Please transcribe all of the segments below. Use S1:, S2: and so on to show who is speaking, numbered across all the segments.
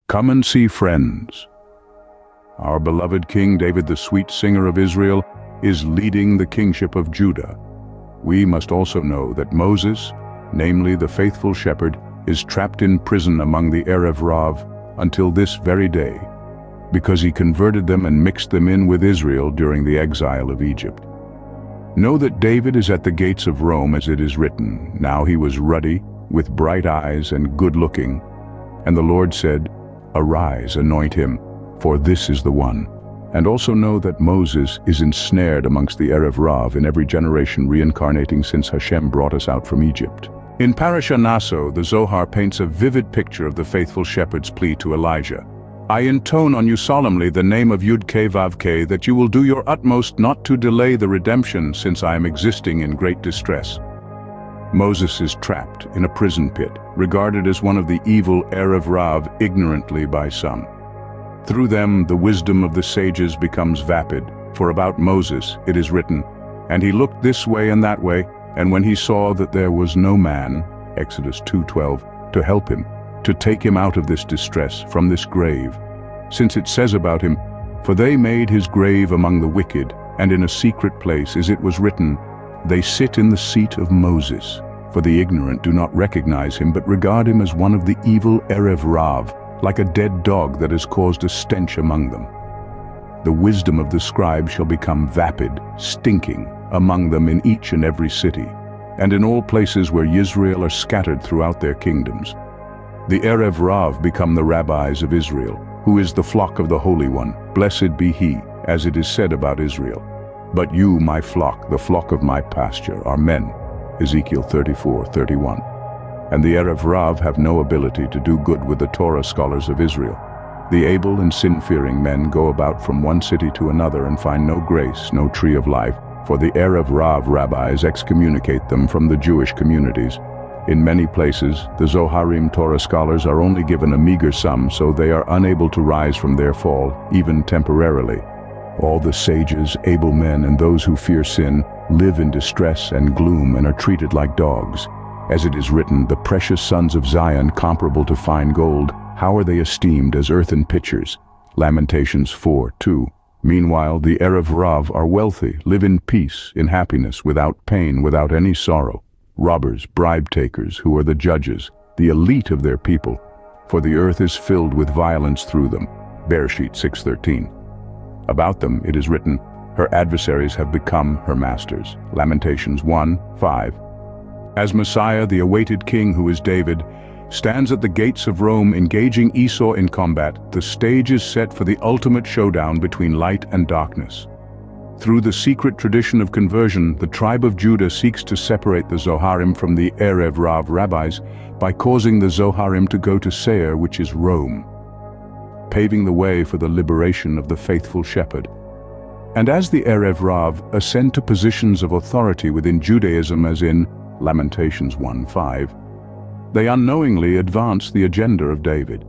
S1: Come and see, friends. Our beloved King David, the sweet singer of Israel, is leading the kingship of Judah. We must also know that Moses, namely the faithful shepherd, is trapped in prison among the Arev Rav until this very day, because he converted them and mixed them in with Israel during the exile of Egypt. Know that David is at the gates of Rome, as it is written, "Now he was ruddy, with bright eyes and good-looking. And the Lord said, Arise, anoint him, for this is the one." And also know that Moses is ensnared amongst the Arev Rav in every generation, reincarnating since Hashem brought us out from Egypt. In Parasha Naso, the Zohar paints a vivid picture of the faithful shepherd's plea to Elijah. "I intone on you solemnly the name of Yud-Keh Vav-Keh, that you will do your utmost not to delay the redemption, since I am existing in great distress." Moses is trapped in a prison pit, regarded as one of the evil Arev Rav ignorantly by some. Through them, the wisdom of the sages becomes vapid, for about Moses it is written, "And he looked this way and that way, and when he saw that there was no man," Exodus 2:12, "to help him, to take him out of this distress, from this grave. Since it says about him, For they made his grave among the wicked, and in a secret place, as it was written, They sit in the seat of Moses. For the ignorant do not recognize him, but regard him as one of the evil Arev Rav, like a dead dog that has caused a stench among them. The wisdom of the scribe shall become vapid, stinking, among them in each and every city, and in all places where Yisrael are scattered throughout their kingdoms. The Arev Rav become the rabbis of Israel, who is the flock of the Holy One. Blessed be he, as it is said about Israel. But you, my flock, the flock of my pasture, are men. Ezekiel 34:31. And the Arev Rav have no ability to do good with the Torah scholars of Israel. The able and sin-fearing men go about from one city to another and find no grace, no tree of life, for the Arev Rav rabbis excommunicate them from the Jewish communities. In many places, the Zoharim Torah scholars are only given a meager sum, so they are unable to rise from their fall, even temporarily. All the sages, able men, and those who fear sin live in distress and gloom and are treated like dogs. As it is written, the precious sons of Zion, comparable to fine gold, how are they esteemed as earthen pitchers? Lamentations 4:2. Meanwhile, the Arev Rav are wealthy, live in peace, in happiness, without pain, without any sorrow. Robbers, bribe-takers, who are the judges, the elite of their people, for the earth is filled with violence through them. Bereshit 6:13. About them it is written, her adversaries have become her masters. Lamentations 1:5. As Messiah, the awaited king who is David, stands at the gates of Rome engaging Esau in combat, the stage is set for the ultimate showdown between light and darkness. Through the secret tradition of conversion, the tribe of Judah seeks to separate the Zoharim from the Arev Rav rabbis by causing the Zoharim to go to Seir, which is Rome, paving the way for the liberation of the faithful shepherd. And as the Arev Rav ascend to positions of authority within Judaism, as in Lamentations 1:5, they unknowingly advance the agenda of David.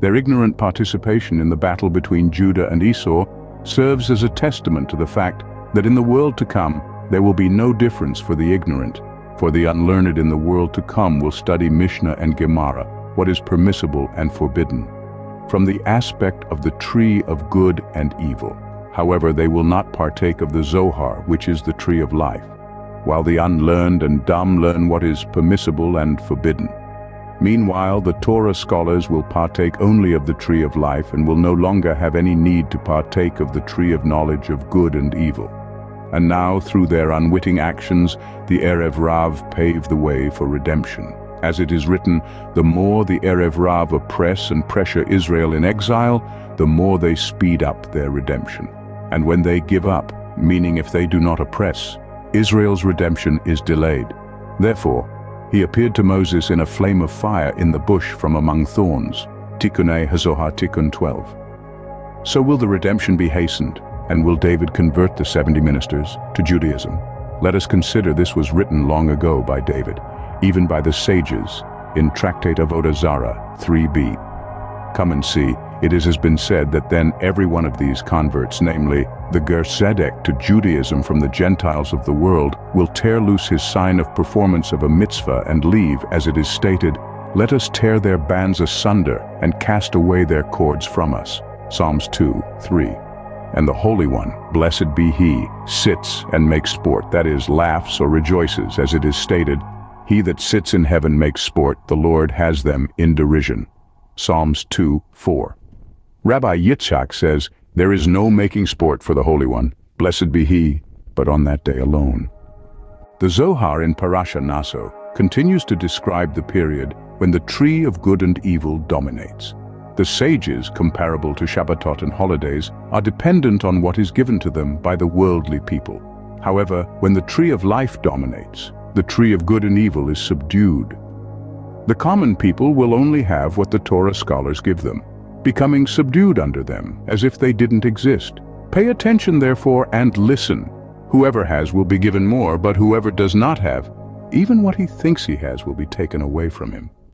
S1: Their ignorant participation in the battle between Judah and Esau serves as a testament to the fact that in the world to come there will be no difference for the ignorant, for the unlearned in the world to come will study Mishnah and Gemara, what is permissible and forbidden, from the aspect of the tree of good and evil. However, they will not partake of the Zohar, which is the tree of life, while the unlearned and dumb learn what is permissible and forbidden. Meanwhile, the Torah scholars will partake only of the tree of life and will no longer have any need to partake of the tree of knowledge of good and evil. And now, through their unwitting actions, the Arev Rav pave the way for redemption. As it is written, the more the Arev Rav oppress and pressure Israel in exile, the more they speed up their redemption. And when they give up, meaning if they do not oppress, Israel's redemption is delayed. Therefore, he appeared to Moses in a flame of fire in the bush from among thorns. Tikkunei HaZohar Tikkun 12. So will the redemption be hastened, and will David convert the 70 ministers to Judaism? Let us consider this was written long ago by David, even by the sages, in Tractate Avodah Zarah 3b. Come and see, it has been said that then every one of these converts, namely the Ger Tzedek to Judaism from the Gentiles of the world, will tear loose his sign of performance of a mitzvah and leave, as it is stated, Let us tear their bands asunder and cast away their cords from us. Psalms 2:3. And the Holy One, blessed be He, sits and makes sport, that is, laughs or rejoices, as it is stated, He that sits in heaven makes sport, the Lord has them in derision. Psalms 2:4. Rabbi Yitzḥak says, there is no making sport for the Holy One, blessed be He, but on that day alone. The Zohar in Parasha Naso continues to describe the period when the tree of good and evil dominates. The sages, comparable to Shabbatot and holidays, are dependent on what is given to them by the worldly people. However, when the tree of life dominates, the tree of good and evil is subdued. The common people will only have what the Torah scholars give them, becoming subdued under them, as if they didn't exist. Pay attention, therefore, and listen. Whoever has will be given more, but whoever does not have, even what he thinks he has will be taken away from him.